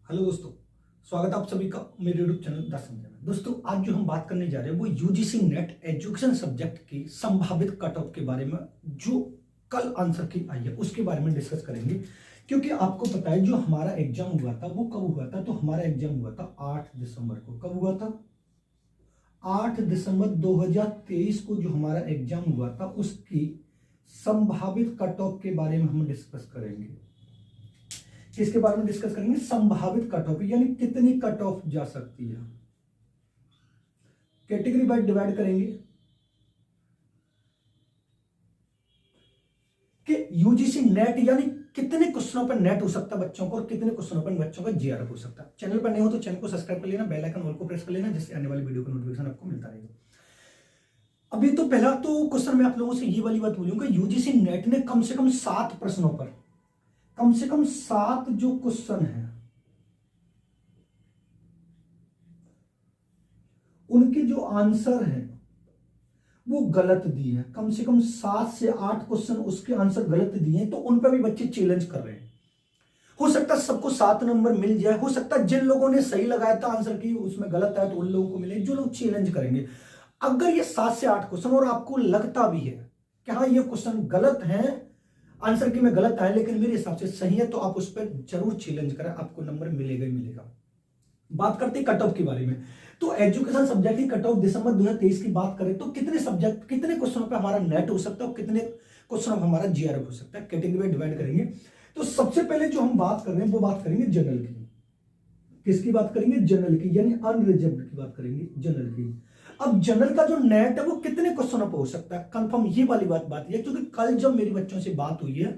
Hello दोस्तों, स्वागत है आप सभी का मेरे यूट्यूब चैनल द संजय में। दोस्तों, आज जो हम बात करने जा रहे हैं वो यूजीसी नेट एजुकेशन सब्जेक्ट की संभावित कट ऑफ के बारे में, जो कल आंसर की आई है उसके बारे में डिस्कस करेंगे। क्योंकि आपको पता है जो हमारा एग्जाम हुआ था वो कब हुआ था, तो हमारा एग्जाम हुआ था 8 दिसंबर को। कब हुआ था? 8 दिसंबर 2023 को जो हमारा एग्जाम हुआ था उसकी संभावित कट ऑफ के बारे में हम डिस्कस करेंगे। किसके बारे में डिस्कस करेंगे? संभावित कट ऑफ, यानी कितनी कट ऑफ जा सकती है। कैटेगरी बाय डिवाइड करेंगे कि यूजीसी नेट यानी कितने क्वेश्चनों पर नेट हो सकता है बच्चों को और कितने क्वेश्चनों पर बच्चों का जीआरएफ हो सकता है। चैनल पर नहीं हो तो चैनल को सब्सक्राइब कर लेना, बेल आइकन ऑल को प्रेस कर लेना, जिससे आने वाली वीडियो का नोटिफिकेशन आपको मिलता रहेगा। अभी तो पहला तो क्वेश्चन मैं आप लोगों से ये वाली बात बोलूंगा, यूजीसी नेट ने कम से कम 7 प्रश्नों पर कम से कम 7 जो क्वेश्चन है उनके जो आंसर है वो गलत दिए हैं। कम से कम 7 से 8 क्वेश्चन उसके आंसर गलत दिए हैं, तो उन पर भी बच्चे चैलेंज कर रहे हैं। हो सकता है सबको 7 नंबर मिल जाए, हो सकता है जिन लोगों ने सही लगाया था आंसर की उसमें गलत आया तो उन लोगों को मिले, जो लोग चैलेंज करेंगे। अगर ये 7 से 8 क्वेश्चन और आपको लगता भी है कि हाँ ये क्वेश्चन गलत है, आंसर की में गलत आया लेकिन मेरे हिसाब से सही है, तो आप उस पर जरूर चैलेंज करें, आपको नंबर मिलेगा ही मिलेगा। बात करते हैं कट ऑफ के बारे में। तो एजुकेशन सब्जेक्ट की कट ऑफ दिसंबर 2023 की बात करें तो कितने सब्जेक्ट, कितने क्वेश्चनों पे हमारा नेट हो सकता है और कितने क्वेश्चनों पे हमारा जीआरएफ हो सकता है, कैटेगरी में डिवाइड करेंगे। तो सबसे पहले जो हम बात कर रहे हैं वो बात करेंगे जनरल की। किसकी बात करेंगे? जनरल की, यानी अनरिजर्व्ड की बात करेंगे, जनरल की। अब जनरल का जो नेट है वो कितने क्वेश्चनों पर हो सकता है कंफर्म, ये वाली बात है। क्योंकि कल जब मेरी बच्चों से बात हुई है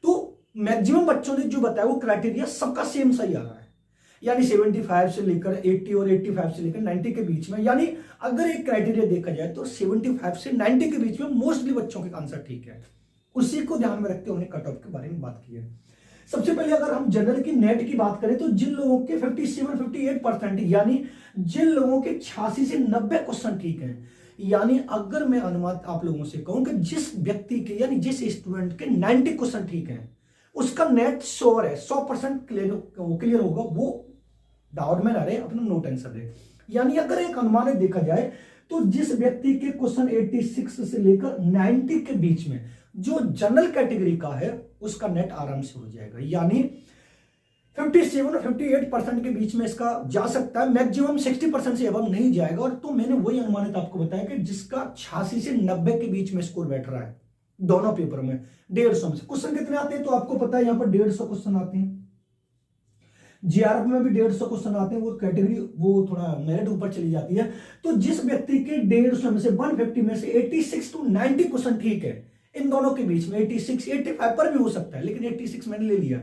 तो मैक्सिमम बच्चों ने जो बताया वो क्राइटेरिया सबका सेम सही आ रहा है, यानी 75 से लेकर 80 और 85 से लेकर 90 के बीच में। यानी अगर एक क्राइटेरिया देखा जाए तो 75 से 90 के बीच में मोस्टली बच्चों के आंसर ठीक है। उसी को ध्यान में रखते हुए हमने कट ऑफ के बारे में बात की है। सबसे पहले अगर हम जनरल की नेट की बात करें तो जिन लोगों के 57-58% यानी जिन लोगों के 86 से 90 क्वेश्चन ठीक हैं, यानी अगर मैं अनुमान आप लोगों से कहूं कि जिस व्यक्ति के यानी जिस स्टूडेंट के 90 क्वेश्चन ठीक हैं उसका नेट श्योर है, 100% क्लियर होगा, वो डाउट में ना रहे, अपना नो टेंशन रहे। यानी अगर एक अनुमान देखा जाए तो जिस व्यक्ति के क्वेश्चन 86 से लेकर 90 के बीच में जो जनरल कैटेगरी का है उसका नेट आराम से हो जाएगा, यानी 57 और 58% के बीच में इसका जा सकता है, मैक्सिमम 60% से अबव नहीं जाएगा। और तो मैंने वही अनुमानित आपको बताया कि जिसका 86 से 90 के बीच में स्कोर बैठ रहा है दोनों पेपर में 150 में से क्वेश्चन कितने आते हैं तो आपको पता है, यहां पर 150 क्वेश्चन आते हैं, जीआरएफ में भी 150 क्वेश्चन आते हैं, वो कैटेगरी वो थोड़ा मेरिट ऊपर चली जाती है। तो जिस व्यक्ति के 150 में से 150 में से 86 to 90 क्वेश्चन ठीक है, इन दोनों के बीच में 86 85 पर भी हो सकता है, लेकिन 86 मैंने ले लिया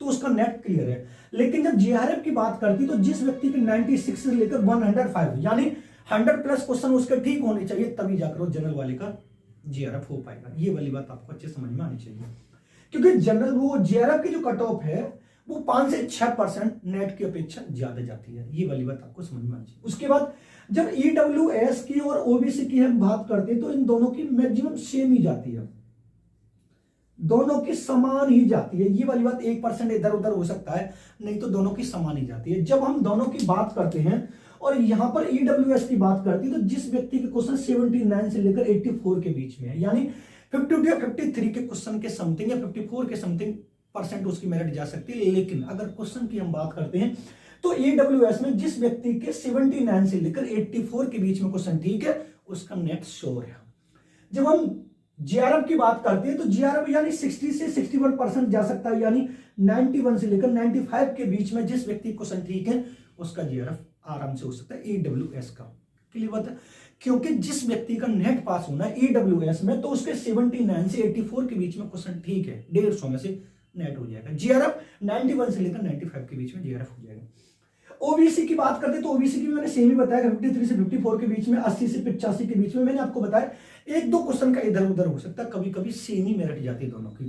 तो उसका नेट क्लियर है। लेकिन जब जीआरएफ की बात करती तो जिस व्यक्ति के 96 से लेकर 105 यानी 100 प्लस क्वेश्चन उसके ठीक होने चाहिए, तभी जाकर जनरल वाले का जीआरएफ हो पाएगा। ये वाली बात आपको अच्छे समझ में आनी चाहिए, क्योंकि जनरल वो जीआरएफ की जो कट ऑफ है वो 5 से 6% नेट की अपेक्षा ज्यादा जाती है। ये वाली बात आपको समझ में आनी चाहिए। उसके बाद जब ईडब्ल्यूएस की और ओबीसी की हम बात करते हैं तो इन दोनों की मैक्सिमम सेम ही जाती है, दोनों की समान ही जाती है। ये वाली बात 1% इधर उधर हो सकता है, नहीं तो दोनों की समान ही जाती है। जब हम दोनों की बात करते हैं और यहां पर ईडब्ल्यूएस की बात करती है तो जिस व्यक्ति के क्वेश्चन 79 से लेकर 84 के बीच में है, यानी 52 या 53 के क्वेश्चन के समथिंग या 54 के समथिंग % उसकी मेरिट जा सकती है। लेकिन अगर क्वेश्चन की हम बात करते हैं तो ईडब्ल्यूएस में जिस व्यक्ति के 79 से लेकर 84 के बीच में क्वेश्चन ठीक है उसका नेट श्योर है। जब हम जीआरएफ की बात करते हैं तो जीआरएफ यानी 60 से 61% जा सकता है, यानी 91 से लेकर 95 के बीच में जिस व्यक्ति क्वेश्चन ठीक है उसका जीआरएफ आराम से हो सकता है ईडब्ल्यूएस का। क्लियर बात है? क्योंकि जिस व्यक्ति का नेट पास होना है ईडब्ल्यूएस में तो उसके 79 से 84 के बीच में क्वेश्चन ठीक है, 150 में से नेट हो जाएगा। जीआरएफ 91 से लेकर 95 के बीच में जीआरएफ हो जाएगा। ओबीसी की बात करते तो ओबीसी की मैंने सेम ही बताया, 53 से 54 के बीच में, 80 से 85 के बीच में। मैंने आपको बताया 1-2 क्वेश्चन का इधर उधर हो सकता है, कभी कभी सेम ही मेरिट जाती है दोनों की।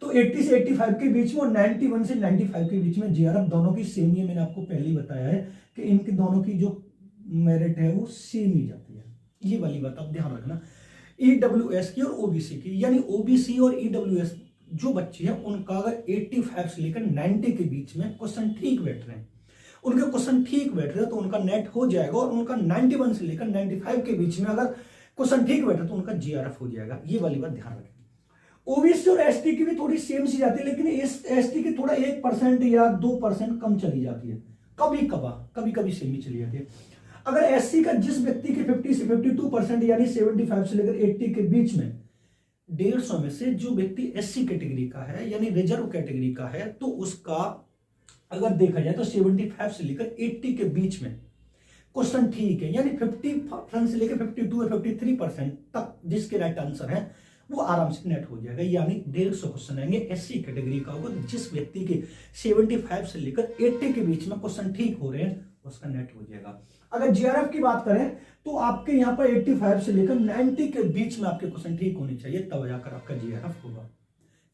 तो 80 से 85 के बीच में और 91 से 95 के बीच में जीआरएफ दोनों की सेम ही है। मैंने आपको पहले ही बताया है कि इनके दोनों की जो मेरिट है वो सेम ही जाती है। ये वाली बात आप ध्यान रखना ईडब्ल्यूएस की और ओबीसी की, यानी ओबीसी और ईडब्ल्यूएस जो बच्चे हैं उनका अगर 85 से लेकर 90 के बीच में क्वेश्चन ठीक बैठ रहे हैं, उनके क्वेश्चन ठीक बैठ रहे हैं तो उनका नेट हो जाएगा, और उनका 91 से लेकर 95 के बीच में अगर क्वेश्चन ठीक बैठे तो उनका जीआरएफ हो जाएगा। ये वाली बात ध्यान रखें। ओबीसी और एसटी की भी थोड़ी सेम सी जाती है, लेकिन इस एसटी की थोड़ा 1% या 2% कम चली जाती है, कभी कभी सेम ही चली जाती है। अगर एससी का जिस व्यक्ति के 50 से 52% यानी 75 से लेकर 80 के बीच में 150 में से जो व्यक्ति एससी कैटेगरी का है यानी रिजर्व कैटेगरी का है, तो उसका अगर देखा जाए तो 75 से लेकर 80 के बीच में क्वेश्चन ठीक है, यानी 50% से लेकर 52 या 53% तक जिसके राइट आंसर है वो आराम से नेट हो जाएगा। यानी 150 क्वेश्चन आएंगे एससी कैटेगरी का होगा, जिस व्यक्ति के 75 से लेकर 80 के बीच में क्वेश्चन ठीक हो रहे हैं उसका नेट हो जाएगा। अगर जीआरएफ की बात करें तो आपके यहां पर 85 से लेकर 90 के बीच में आपके क्वेश्चन ठीक होने चाहिए, तब जाकर आपका जीआरएफ होगा।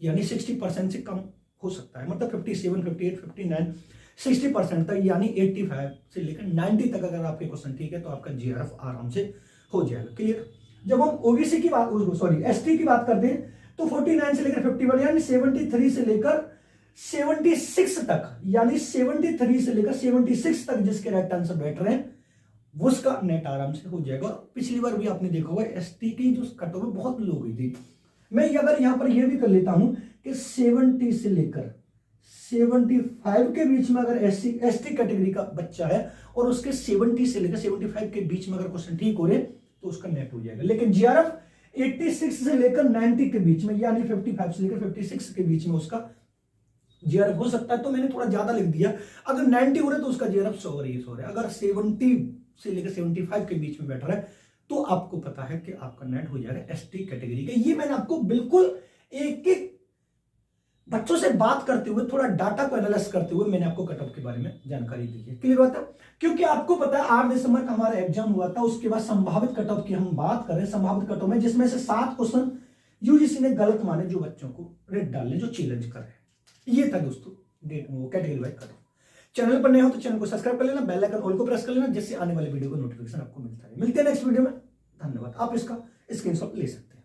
यानी 60% से कम हो सकता है, मतलब 57, 58, 59, 60% तक, यानी 85 से लेकर 90 तक अगर आपके क्वेश्चन ठीक है तो आपका जीआरएफ आराम से हो जाएगा। क्लियर। जब हम ओबीसी की बात, सॉरी एसटी की बात करते हैं तो 49 से लेकर 51 यानी 73 से लेकर 76 तक, यानी 73 से लेकर 76 तक जिसके राइट आंसर बैठ रहे हैं उसका नेट आराम से हो जाएगा। पिछली बार भी आपने देखा होगा एसटी की जो कट ऑफ बहुत लो गई थी। मैं अगर यहां पर यह भी कर लेता हूं कि 70 से लेकर 75 के बीच में अगर एसटी कैटेगरी का बच्चा है और उसके 70 से लेकर 75 के बीच में अगर क्वेश्चन ठीक हो रहे तो उसका नेट हो जाएगा। लेकिन जीआरएफ 86 से लेकर 90 के बीच में यानी 55 से लेकर 56 के बीच में उसका जीआरएफ हो सकता है, तो मैंने थोड़ा ज्यादा लिख दिया। अगर 90 हो रहा है तो उसका जीआरएफ 100 हो रही है। अगर 70 से लेकर 75 के बीच में बैठ रहा है तो आपको पता है कि आपका नेट हो जाएगा एसटी कैटेगरी का। ये मैंने आपको बिल्कुल एक एक बच्चों से बात करते हुए, थोड़ा डाटा को एनालाइज करते हुए मैंने आपको कट ऑफ के बारे में जानकारी दी है। क्लियर बात है। क्योंकि आपको पता है 8 दिसंबर का हमारा एग्जाम हुआ था, उसके बाद संभावित कट ऑफ की हम बात कर रहे हैं। संभावित कट ऑफ में जिसमें से 7 क्वेश्चन यूजीसी ने गलत माने, जो बच्चों को रेड डालने, जो चैलेंज कर रहे हैं। ये था दोस्तों category wise cut off. Channel पर नए हो तो चैनल को सब्सक्राइब कर लेना, बेल आइकन ऑल को प्रेस कर लेना, जिससे आने वाले वीडियो को नोटिफिकेशन आपको मिलता है। मिलते हैं नेक्स्ट वीडियो में। धन्यवाद। आप इसका स्क्रीनशॉट ले सकते हैं।